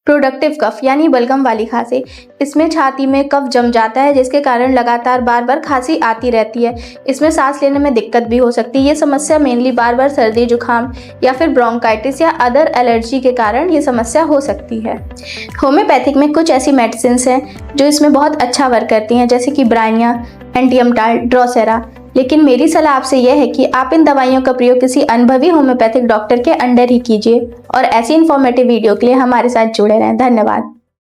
Productive कफ यानी बलगम वाली खांसी। इसमें छाती में कफ जम जाता है जिसके कारण लगातार बार बार खांसी आती रहती है। इसमें सांस लेने में दिक्कत भी हो सकती है। ये समस्या मेनली बार बार सर्दी जुकाम या फिर ब्रोंकाइटिस या अदर एलर्जी के कारण ये समस्या हो सकती है। होम्योपैथिक में कुछ ऐसी मेडिसिन हैं जो इसमें बहुत अच्छा वर्क करती हैं, जैसे कि ब्राइनिया, एंटियमटाल, ड्रोसेरा। लेकिन मेरी सलाह आपसे यह है कि आप इन दवाइयों का प्रयोग किसी अनुभवी होम्योपैथिक डॉक्टर के अंडर ही कीजिए। और ऐसी इन्फॉर्मेटिव वीडियो के लिए हमारे साथ जुड़े रहें। धन्यवाद।